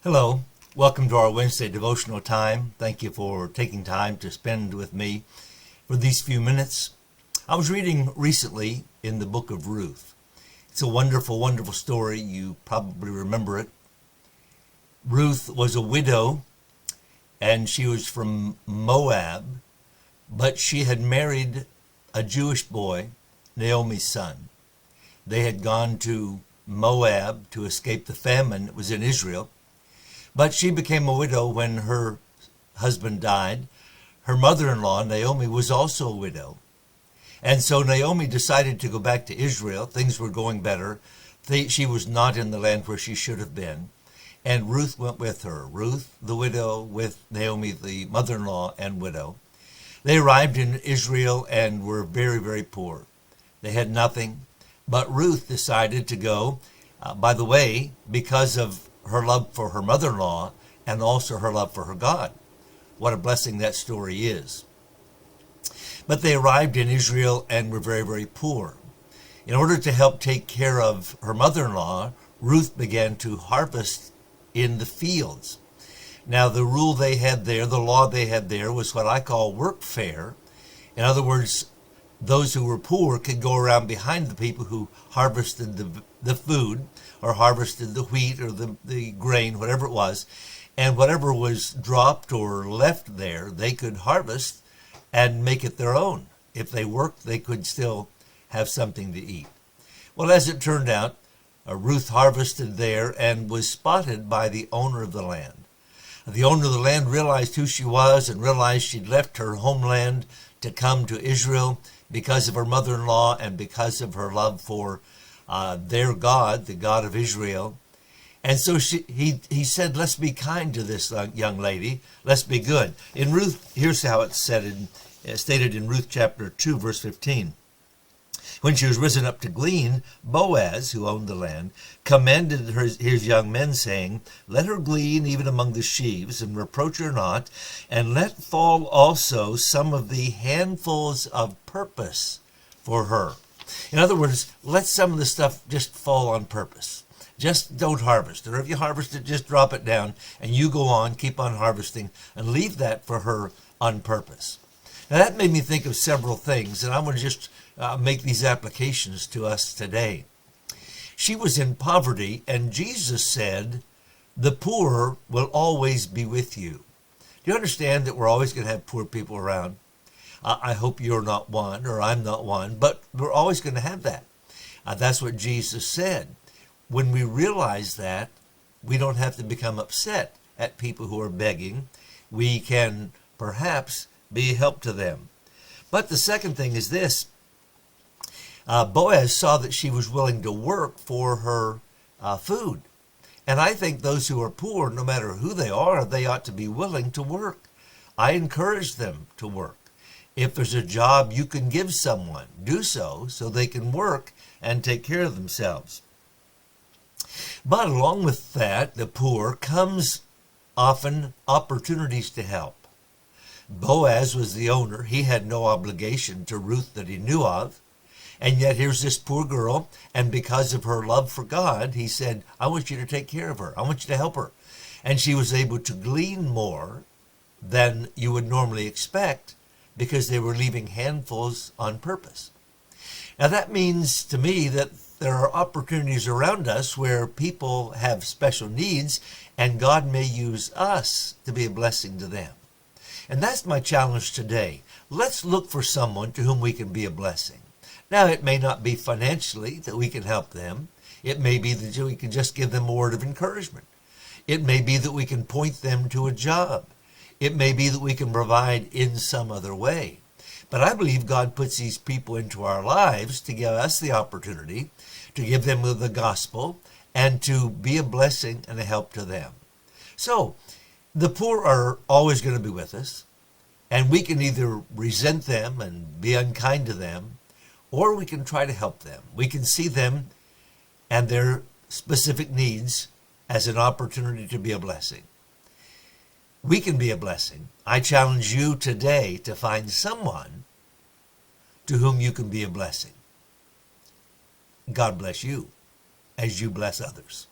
Hello, welcome to our Wednesday devotional time. Thank you for taking time to spend with me for these few minutes. I was reading recently in the book of Ruth. It's a wonderful, wonderful story. You probably remember it. Ruth was a widow and she was from Moab, but she had married a Jewish boy, Naomi's son. They had gone to Moab to escape the famine that was in Israel. But she became a widow when her husband died. Her mother-in-law, Naomi, was also a widow. And so Naomi decided to go back to Israel. Things were going better. She was not in the land where she should have been. And Ruth went with her. Ruth, the widow, with Naomi, the mother-in-law and widow. They arrived in Israel and were very, very poor. They had nothing. But Ruth decided to go, by the way, because of her love for her mother-in-law and also her love for her God. What a blessing that story is. But they arrived in Israel and were very, very poor. In order to help take care of her mother-in-law, Ruth began to harvest in the fields. Now, the rule they had there, the law they had there, was what I call workfare. In other words, those who were poor could go around behind the people who harvested the food or harvested the wheat or the grain, whatever it was, and whatever was dropped or left there, they could harvest and make it their own. If they worked, they could still have something to eat. Well, as it turned out, Ruth harvested there and was spotted by the owner of the land. The owner of the land realized who she was and realized she'd left her homeland to come to Israel because of her mother-in-law and because of her love for their God, the God of Israel. And so he said, let's be kind to this young lady. Let's be good. In Ruth, here's how it's stated in Ruth chapter 2, verse 15. When she was risen up to glean, Boaz, who owned the land, commanded his young men, saying, let her glean even among the sheaves, and reproach her not, and let fall also some of the handfuls of purpose for her. In other words, let some of the stuff just fall on purpose. Just don't harvest. Or if you harvest it, just drop it down, and you go on, keep on harvesting, and leave that for her on purpose. Now that made me think of several things, and I'm going to just make these applications to us today. She was in poverty, and Jesus said, the poor will always be with you. Do you understand that we're always going to have poor people around? I hope you're not one, or I'm not one, but we're always going to have that. That's what Jesus said. When we realize that, we don't have to become upset at people who are begging. We can perhaps be a help to them. But the second thing is this. Boaz saw that she was willing to work for her food. And I think those who are poor, no matter who they are, they ought to be willing to work. I encourage them to work. If there's a job you can give someone, do so they can work and take care of themselves. But along with that, the poor, comes often opportunities to help. Boaz was the owner. He had no obligation to Ruth that he knew of. And yet here's this poor girl, and because of her love for God, he said, I want you to take care of her. I want you to help her. And she was able to glean more than you would normally expect because they were leaving handfuls on purpose. Now that means to me that there are opportunities around us where people have special needs, and God may use us to be a blessing to them. And that's my challenge today. Let's look for someone to whom we can be a blessing. Now, it may not be financially that we can help them. It may be that we can just give them a word of encouragement. It may be that we can point them to a job. It may be that we can provide in some other way. But I believe God puts these people into our lives to give us the opportunity to give them the gospel and to be a blessing and a help to them. So, the poor are always going to be with us, and we can either resent them and be unkind to them, or we can try to help them. We can see them and their specific needs as an opportunity to be a blessing. We can be a blessing. I challenge you today to find someone to whom you can be a blessing. God bless you as you bless others.